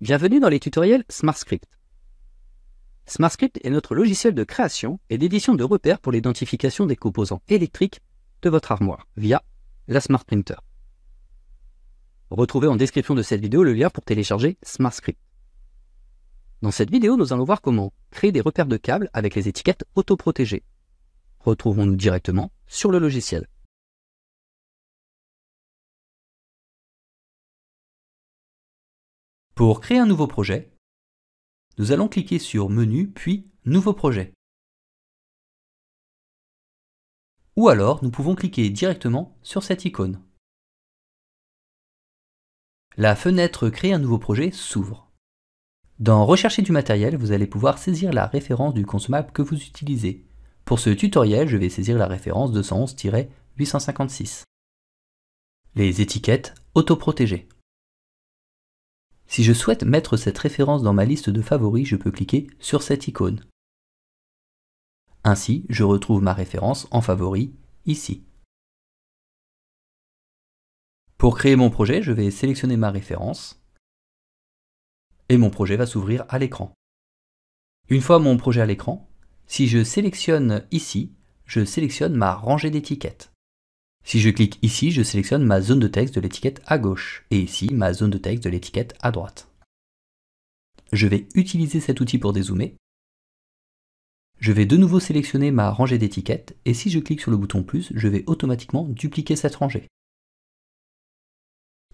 Bienvenue dans les tutoriels SmartScript. SmartScript est notre logiciel de création et d'édition de repères pour l'identification des composants électriques de votre armoire via la Smart Printer. Retrouvez en description de cette vidéo le lien pour télécharger SmartScript. Dans cette vidéo, nous allons voir comment créer des repères de câbles avec les étiquettes autoprotégées. Retrouvons-nous directement sur le logiciel. Pour créer un nouveau projet, nous allons cliquer sur Menu puis Nouveau projet. Ou alors, nous pouvons cliquer directement sur cette icône. La fenêtre Créer un nouveau projet s'ouvre. Dans Rechercher du matériel, vous allez pouvoir saisir la référence du consommable que vous utilisez. Pour ce tutoriel, je vais saisir la référence 211-856. Les étiquettes autoprotégées. Si je souhaite mettre cette référence dans ma liste de favoris, je peux cliquer sur cette icône. Ainsi, je retrouve ma référence en favoris ici. Pour créer mon projet, je vais sélectionner ma référence et mon projet va s'ouvrir à l'écran. Une fois mon projet à l'écran, si je sélectionne ici, je sélectionne ma rangée d'étiquettes. Si je clique ici, je sélectionne ma zone de texte de l'étiquette à gauche et ici ma zone de texte de l'étiquette à droite. Je vais utiliser cet outil pour dézoomer. Je vais de nouveau sélectionner ma rangée d'étiquettes et si je clique sur le bouton plus, je vais automatiquement dupliquer cette rangée.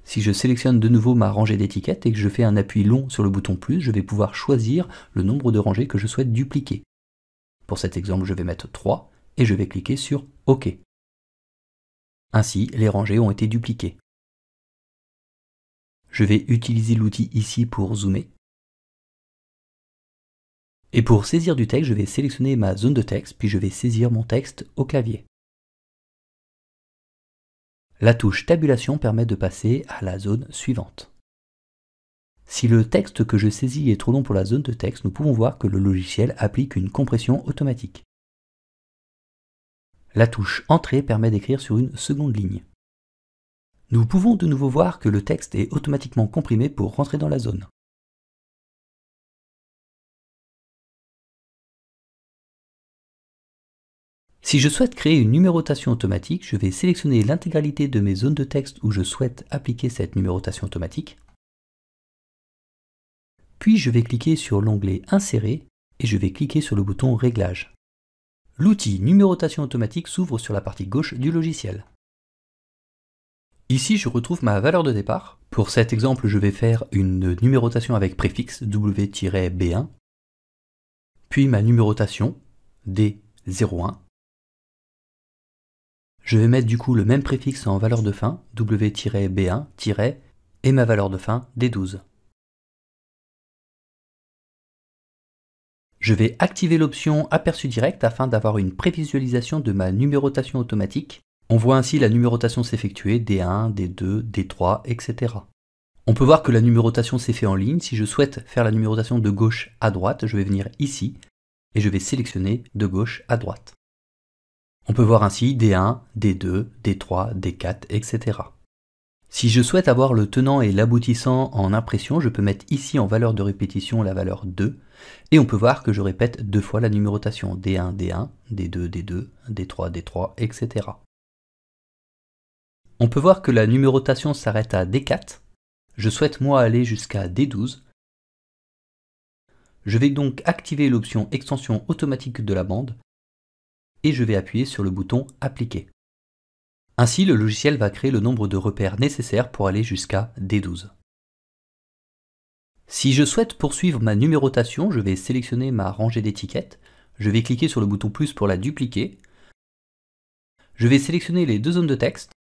Si je sélectionne de nouveau ma rangée d'étiquettes et que je fais un appui long sur le bouton plus, je vais pouvoir choisir le nombre de rangées que je souhaite dupliquer. Pour cet exemple, je vais mettre 3 et je vais cliquer sur OK. Ainsi, les rangées ont été dupliquées. Je vais utiliser l'outil ici pour zoomer. Et pour saisir du texte, je vais sélectionner ma zone de texte, puis je vais saisir mon texte au clavier. La touche Tabulation permet de passer à la zone suivante. Si le texte que je saisis est trop long pour la zone de texte, nous pouvons voir que le logiciel applique une compression automatique. La touche Entrée permet d'écrire sur une seconde ligne. Nous pouvons de nouveau voir que le texte est automatiquement comprimé pour rentrer dans la zone. Si je souhaite créer une numérotation automatique, je vais sélectionner l'intégralité de mes zones de texte où je souhaite appliquer cette numérotation automatique. Puis je vais cliquer sur l'onglet Insérer et je vais cliquer sur le bouton Réglages. L'outil Numérotation automatique s'ouvre sur la partie gauche du logiciel. Ici, je retrouve ma valeur de départ. Pour cet exemple, je vais faire une numérotation avec préfixe W-B1, puis ma numérotation D01. Je vais mettre du coup le même préfixe en valeur de fin, W-B1, et ma valeur de fin, D12. Je vais activer l'option Aperçu direct afin d'avoir une prévisualisation de ma numérotation automatique. On voit ainsi la numérotation s'effectuer, D1, D2, D3, etc. On peut voir que la numérotation s'est faite en ligne. Si je souhaite faire la numérotation de gauche à droite, je vais venir ici et je vais sélectionner de gauche à droite. On peut voir ainsi D1, D2, D3, D4, etc. Si je souhaite avoir le tenant et l'aboutissant en impression, je peux mettre ici en valeur de répétition la valeur 2, et on peut voir que je répète deux fois la numérotation D1, D1, D2, D2, D3, D3, etc. On peut voir que la numérotation s'arrête à D4. Je souhaite moi aller jusqu'à D12. Je vais donc activer l'option Extension automatique de la bande, et je vais appuyer sur le bouton Appliquer. Ainsi, le logiciel va créer le nombre de repères nécessaires pour aller jusqu'à D12. Si je souhaite poursuivre ma numérotation, je vais sélectionner ma rangée d'étiquettes, je vais cliquer sur le bouton plus pour la dupliquer, je vais sélectionner les deux zones de texte,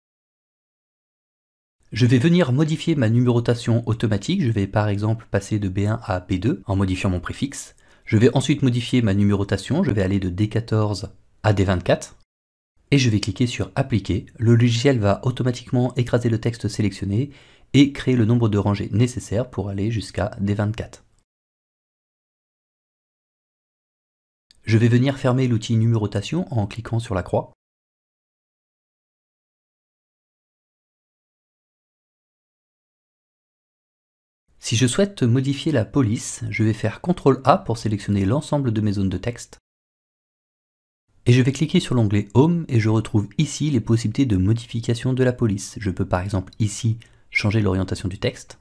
je vais venir modifier ma numérotation automatique, je vais par exemple passer de B1 à B2 en modifiant mon préfixe, je vais ensuite modifier ma numérotation, je vais aller de D14 à D24, et je vais cliquer sur Appliquer. Le logiciel va automatiquement écraser le texte sélectionné et créer le nombre de rangées nécessaires pour aller jusqu'à D24. Je vais venir fermer l'outil numérotation en cliquant sur la croix. Si je souhaite modifier la police, je vais faire CTRL A pour sélectionner l'ensemble de mes zones de texte. Et je vais cliquer sur l'onglet Home et je retrouve ici les possibilités de modification de la police. Je peux par exemple ici changer l'orientation du texte.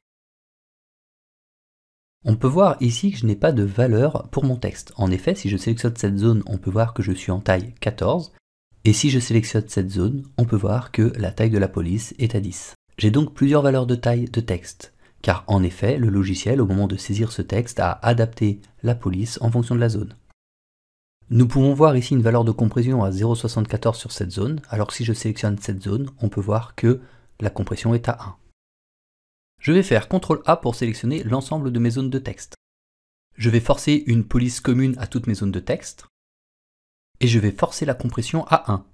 On peut voir ici que je n'ai pas de valeur pour mon texte. En effet, si je sélectionne cette zone, on peut voir que je suis en taille 14. Et si je sélectionne cette zone, on peut voir que la taille de la police est à 10. J'ai donc plusieurs valeurs de taille de texte. Car en effet, le logiciel, au moment de saisir ce texte, a adapté la police en fonction de la zone. Nous pouvons voir ici une valeur de compression à 0,74 sur cette zone, alors que si je sélectionne cette zone, on peut voir que la compression est à 1. Je vais faire CTRL A pour sélectionner l'ensemble de mes zones de texte. Je vais forcer une police commune à toutes mes zones de texte, et je vais forcer la compression à 1.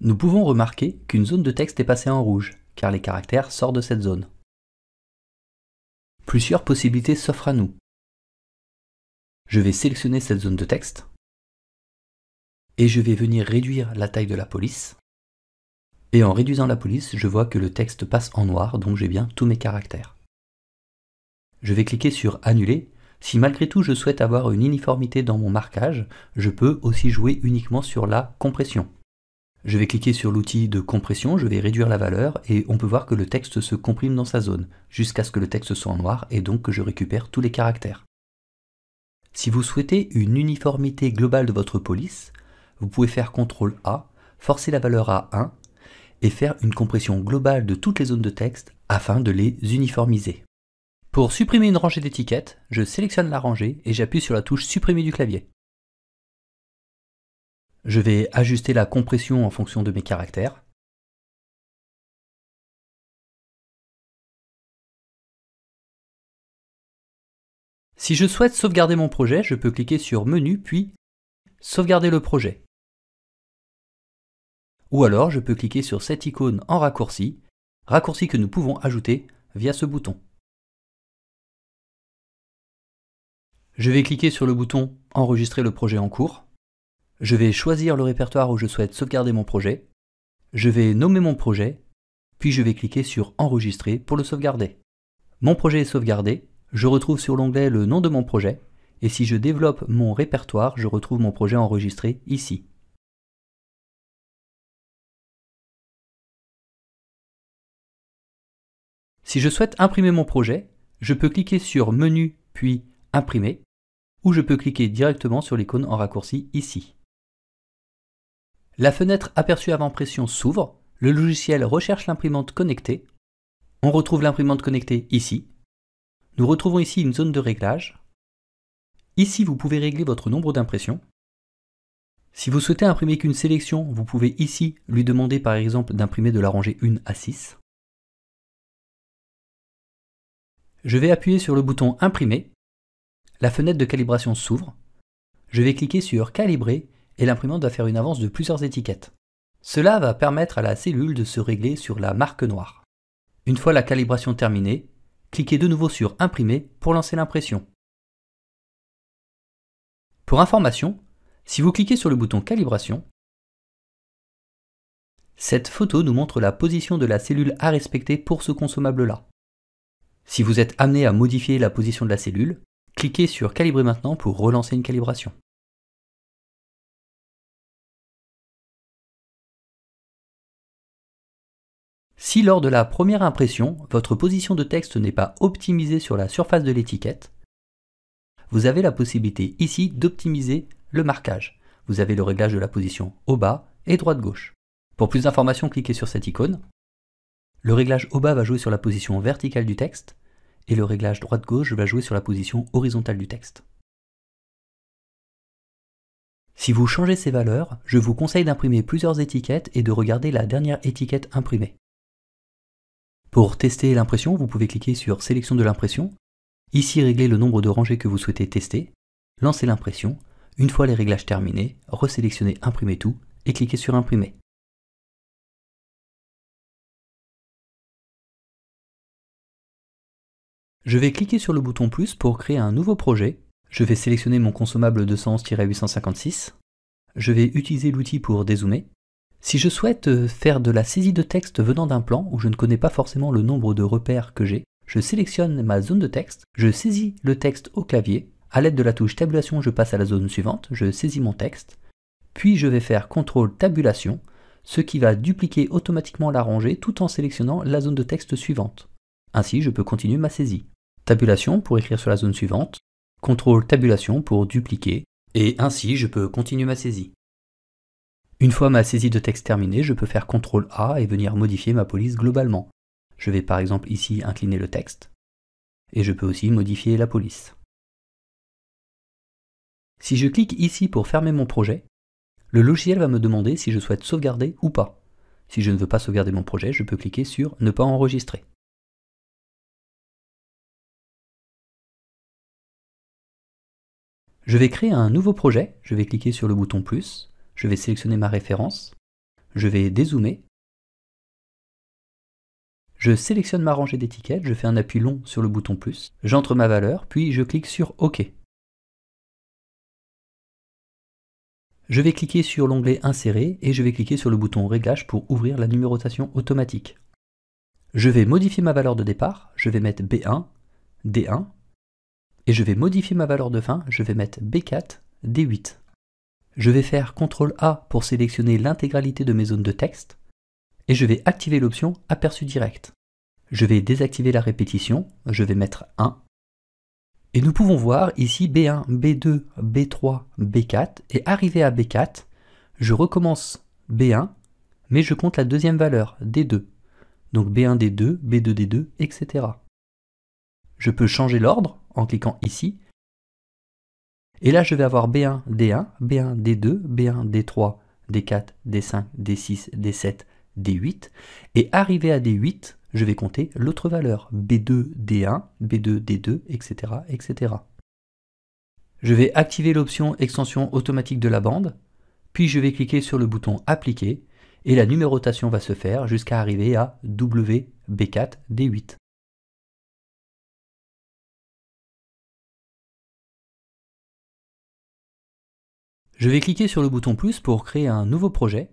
Nous pouvons remarquer qu'une zone de texte est passée en rouge, car les caractères sortent de cette zone. Plusieurs possibilités s'offrent à nous. Je vais sélectionner cette zone de texte, et je vais venir réduire la taille de la police. Et en réduisant la police, je vois que le texte passe en noir, donc j'ai bien tous mes caractères. Je vais cliquer sur Annuler. Si malgré tout je souhaite avoir une uniformité dans mon marquage, je peux aussi jouer uniquement sur la compression. Je vais cliquer sur l'outil de compression, je vais réduire la valeur, et on peut voir que le texte se comprime dans sa zone, jusqu'à ce que le texte soit en noir, et donc que je récupère tous les caractères. Si vous souhaitez une uniformité globale de votre police, vous pouvez faire CTRL A, forcer la valeur à 1, et faire une compression globale de toutes les zones de texte afin de les uniformiser. Pour supprimer une rangée d'étiquettes, je sélectionne la rangée et j'appuie sur la touche Supprimer du clavier. Je vais ajuster la compression en fonction de mes caractères. Si je souhaite sauvegarder mon projet, je peux cliquer sur Menu puis Sauvegarder le projet. Ou alors je peux cliquer sur cette icône en raccourci, raccourci que nous pouvons ajouter via ce bouton. Je vais cliquer sur le bouton Enregistrer le projet en cours. Je vais choisir le répertoire où je souhaite sauvegarder mon projet. Je vais nommer mon projet, puis je vais cliquer sur Enregistrer pour le sauvegarder. Mon projet est sauvegardé, je retrouve sur l'onglet le nom de mon projet, et si je développe mon répertoire, je retrouve mon projet enregistré ici. Si je souhaite imprimer mon projet, je peux cliquer sur Menu puis Imprimer, ou je peux cliquer directement sur l'icône en raccourci ici. La fenêtre Aperçu avant pression s'ouvre, le logiciel recherche l'imprimante connectée, on retrouve l'imprimante connectée ici. Nous retrouvons ici une zone de réglage. Ici, vous pouvez régler votre nombre d'impressions. Si vous souhaitez imprimer qu'une sélection, vous pouvez ici lui demander par exemple d'imprimer de la rangée 1 à 6. Je vais appuyer sur le bouton Imprimer. La fenêtre de calibration s'ouvre. Je vais cliquer sur Calibrer et l'imprimante va faire une avance de plusieurs étiquettes. Cela va permettre à la cellule de se régler sur la marque noire. Une fois la calibration terminée, cliquez de nouveau sur Imprimer pour lancer l'impression. Pour information, si vous cliquez sur le bouton Calibration, cette photo nous montre la position de la cellule à respecter pour ce consommable-là. Si vous êtes amené à modifier la position de la cellule, cliquez sur Calibrer maintenant pour relancer une calibration. Si lors de la première impression, votre position de texte n'est pas optimisée sur la surface de l'étiquette, vous avez la possibilité ici d'optimiser le marquage. Vous avez le réglage de la position au bas et droite-gauche. Pour plus d'informations, cliquez sur cette icône. Le réglage au bas va jouer sur la position verticale du texte et le réglage droite-gauche va jouer sur la position horizontale du texte. Si vous changez ces valeurs, je vous conseille d'imprimer plusieurs étiquettes et de regarder la dernière étiquette imprimée. Pour tester l'impression, vous pouvez cliquer sur Sélection de l'impression, ici régler le nombre de rangées que vous souhaitez tester, lancer l'impression, une fois les réglages terminés, resélectionnez Imprimer tout et cliquez sur Imprimer. Je vais cliquer sur le bouton plus pour créer un nouveau projet. Je vais sélectionner mon consommable 211-856. Je vais utiliser l'outil pour dézoomer. Si je souhaite faire de la saisie de texte venant d'un plan où je ne connais pas forcément le nombre de repères que j'ai, Je sélectionne ma zone de texte, je saisis le texte au clavier. À l'aide de la touche tabulation, je passe à la zone suivante, je saisis mon texte, puis je vais faire CTRL tabulation, ce qui va dupliquer automatiquement la rangée tout en sélectionnant la zone de texte suivante. Ainsi, je peux continuer ma saisie. Tabulation pour écrire sur la zone suivante, CTRL tabulation pour dupliquer, et ainsi je peux continuer ma saisie. Une fois ma saisie de texte terminée, je peux faire CTRL A et venir modifier ma police globalement. Je vais par exemple ici incliner le texte, et je peux aussi modifier la police. Si je clique ici pour fermer mon projet, le logiciel va me demander si je souhaite sauvegarder ou pas. Si je ne veux pas sauvegarder mon projet, je peux cliquer sur « Ne pas enregistrer ». Je vais créer un nouveau projet, je vais cliquer sur le bouton plus, je vais sélectionner ma référence, je vais dézoomer, je sélectionne ma rangée d'étiquettes, je fais un appui long sur le bouton plus, j'entre ma valeur, puis je clique sur OK. Je vais cliquer sur l'onglet Insérer et je vais cliquer sur le bouton Réglage pour ouvrir la numérotation automatique. Je vais modifier ma valeur de départ, je vais mettre B1, D1, et je vais modifier ma valeur de fin, je vais mettre B4, D8. Je vais faire CTRL A pour sélectionner l'intégralité de mes zones de texte, et je vais activer l'option Aperçu direct. Je vais désactiver la répétition, je vais mettre 1, et nous pouvons voir ici B1, B2, B3, B4, et arrivé à B4, je recommence B1, mais je compte la deuxième valeur, D2. Donc B1, D2, B2, D2, etc. Je peux changer l'ordre en cliquant ici, et là je vais avoir B1, D1, B1, D2, B1, D3, D4, D5, D6, D7, D8, et arrivé à D8, je vais compter l'autre valeur, B2, D1, B2, D2, etc., etc. Je vais activer l'option extension automatique de la bande, puis je vais cliquer sur le bouton appliquer, et la numérotation va se faire jusqu'à arriver à W, B4, D8. Je vais cliquer sur le bouton plus pour créer un nouveau projet.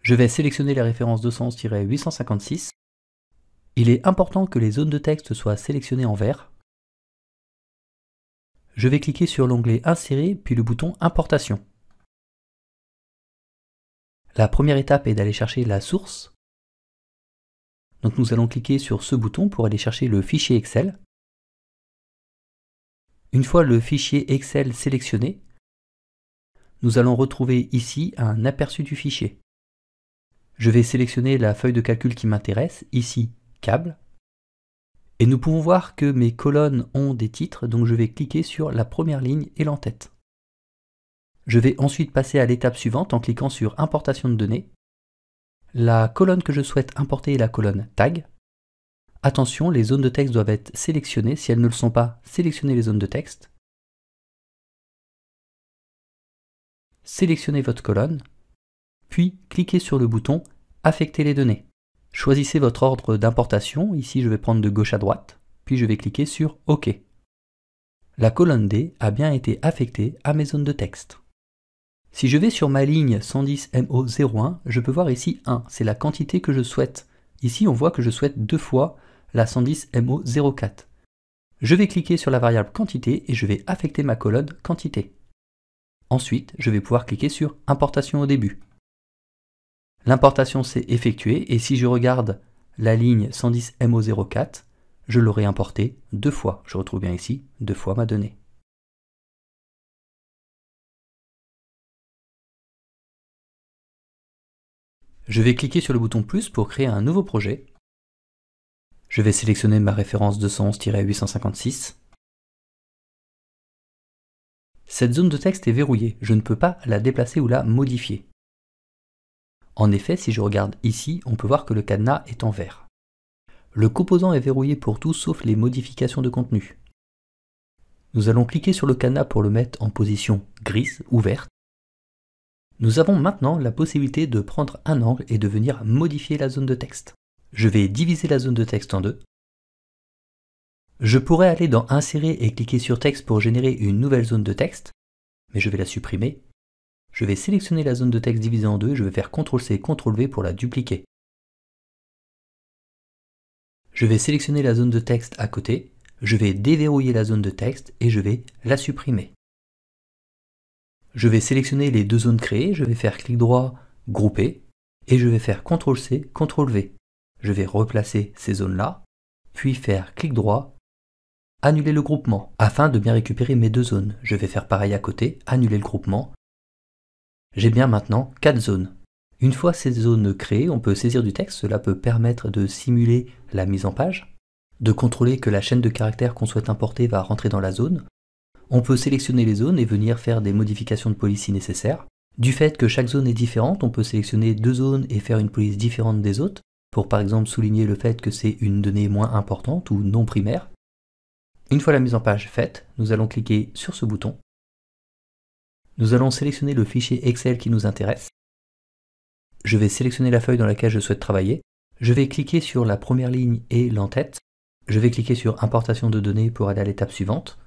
Je vais sélectionner la référence 211-856. Il est important que les zones de texte soient sélectionnées en vert. Je vais cliquer sur l'onglet Insérer puis le bouton Importation. La première étape est d'aller chercher la source. Donc nous allons cliquer sur ce bouton pour aller chercher le fichier Excel. Une fois le fichier Excel sélectionné, nous allons retrouver ici un aperçu du fichier. Je vais sélectionner la feuille de calcul qui m'intéresse, ici câble, et nous pouvons voir que mes colonnes ont des titres, donc je vais cliquer sur la première ligne et l'entête. Je vais ensuite passer à l'étape suivante en cliquant sur Importation de données. La colonne que je souhaite importer est la colonne tag. Attention, les zones de texte doivent être sélectionnées. Si elles ne le sont pas, sélectionnez les zones de texte. Sélectionnez votre colonne, puis cliquez sur le bouton Affecter les données. Choisissez votre ordre d'importation, ici je vais prendre de gauche à droite, puis je vais cliquer sur OK. La colonne D a bien été affectée à mes zones de texte. Si je vais sur ma ligne 110MO01, je peux voir ici 1, c'est la quantité que je souhaite. Ici on voit que je souhaite deux fois la 110MO04. Je vais cliquer sur la variable quantité et je vais affecter ma colonne quantité. Ensuite, je vais pouvoir cliquer sur Importation au début. L'importation s'est effectuée et si je regarde la ligne 110MO04, je l'aurai importée deux fois. Je retrouve bien ici deux fois ma donnée. Je vais cliquer sur le bouton plus pour créer un nouveau projet. Je vais sélectionner ma référence 211-856. Cette zone de texte est verrouillée, je ne peux pas la déplacer ou la modifier. En effet, si je regarde ici, on peut voir que le cadenas est en vert. Le composant est verrouillé pour tout sauf les modifications de contenu. Nous allons cliquer sur le cadenas pour le mettre en position grise ou verte. Nous avons maintenant la possibilité de prendre un angle et de venir modifier la zone de texte. Je vais diviser la zone de texte en deux. Je pourrais aller dans Insérer et cliquer sur Texte pour générer une nouvelle zone de texte, mais je vais la supprimer. Je vais sélectionner la zone de texte divisée en deux et je vais faire CTRL-C, CTRL-V pour la dupliquer. Je vais sélectionner la zone de texte à côté, je vais déverrouiller la zone de texte et je vais la supprimer. Je vais sélectionner les deux zones créées, je vais faire clic droit, grouper, et je vais faire CTRL-C, CTRL-V. Je vais replacer ces zones-là, puis faire clic droit, annuler le groupement, afin de bien récupérer mes deux zones. Je vais faire pareil à côté, annuler le groupement. J'ai bien maintenant 4 zones. Une fois ces zones créées, on peut saisir du texte, cela peut permettre de simuler la mise en page, de contrôler que la chaîne de caractères qu'on souhaite importer va rentrer dans la zone. On peut sélectionner les zones et venir faire des modifications de police si nécessaire. Du fait que chaque zone est différente, on peut sélectionner 2 zones et faire une police différente des autres, pour par exemple souligner le fait que c'est une donnée moins importante ou non primaire. Une fois la mise en page faite, nous allons cliquer sur ce bouton. Nous allons sélectionner le fichier Excel qui nous intéresse. Je vais sélectionner la feuille dans laquelle je souhaite travailler. Je vais cliquer sur la première ligne et l'entête. Je vais cliquer sur Importation de données pour aller à l'étape suivante.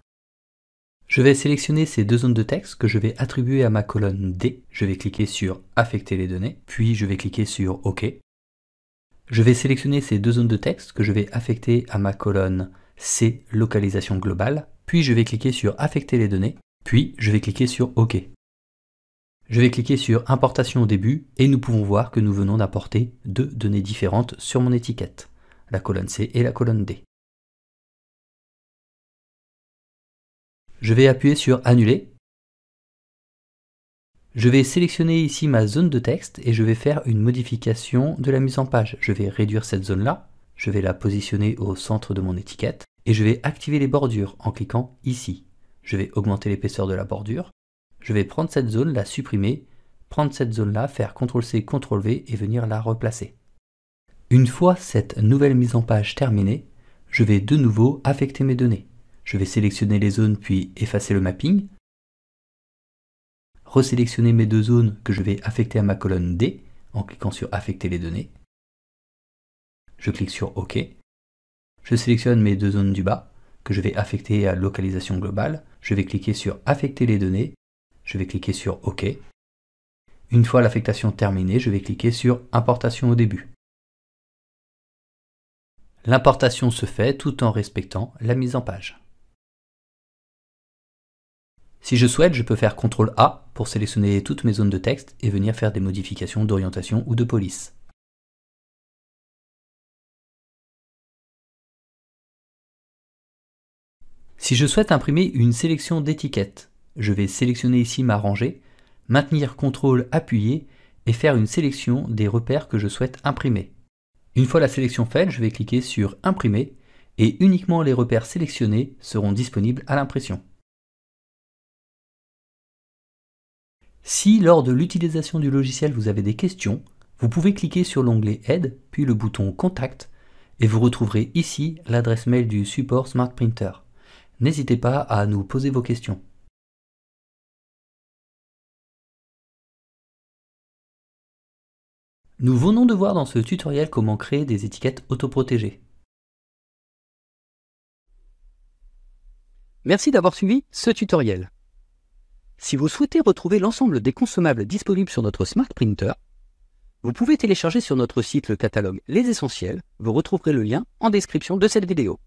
Je vais sélectionner ces 2 zones de texte que je vais attribuer à ma colonne D. Je vais cliquer sur Affecter les données, puis je vais cliquer sur OK. Je vais sélectionner ces 2 zones de texte que je vais affecter à ma colonne C, localisation globale, puis je vais cliquer sur Affecter les données, puis je vais cliquer sur OK. Je vais cliquer sur Importation au début et nous pouvons voir que nous venons d'importer 2 données différentes sur mon étiquette, la colonne C et la colonne D. Je vais appuyer sur Annuler. Je vais sélectionner ici ma zone de texte et je vais faire une modification de la mise en page. Je vais réduire cette zone-là, je vais la positionner au centre de mon étiquette et je vais activer les bordures en cliquant ici. Je vais augmenter l'épaisseur de la bordure. Je vais prendre cette zone, la supprimer, prendre cette zone-là, faire CTRL-C, CTRL-V et venir la replacer. Une fois cette nouvelle mise en page terminée, je vais de nouveau affecter mes données. Je vais sélectionner les zones puis effacer le mapping. Resélectionner mes 2 zones que je vais affecter à ma colonne D en cliquant sur Affecter les données. Je clique sur OK. Je sélectionne mes 2 zones du bas que je vais affecter à localisation globale. Je vais cliquer sur Affecter les données. Je vais cliquer sur OK. Une fois l'affectation terminée, je vais cliquer sur Importation au début. L'importation se fait tout en respectant la mise en page. Si je souhaite, je peux faire CTRL-A pour sélectionner toutes mes zones de texte et venir faire des modifications d'orientation ou de police. Si je souhaite imprimer une sélection d'étiquettes, je vais sélectionner ici ma rangée, maintenir CTRL appuyé et faire une sélection des repères que je souhaite imprimer. Une fois la sélection faite, je vais cliquer sur Imprimer et uniquement les repères sélectionnés seront disponibles à l'impression. Si lors de l'utilisation du logiciel vous avez des questions, vous pouvez cliquer sur l'onglet Aide, puis le bouton Contact, et vous retrouverez ici l'adresse mail du support Smart Printer. N'hésitez pas à nous poser vos questions. Nous venons de voir dans ce tutoriel comment créer des étiquettes autoprotégées. Merci d'avoir suivi ce tutoriel. Si vous souhaitez retrouver l'ensemble des consommables disponibles sur notre Smart Printer, vous pouvez télécharger sur notre site le catalogue Les Essentiels. Vous retrouverez le lien en description de cette vidéo.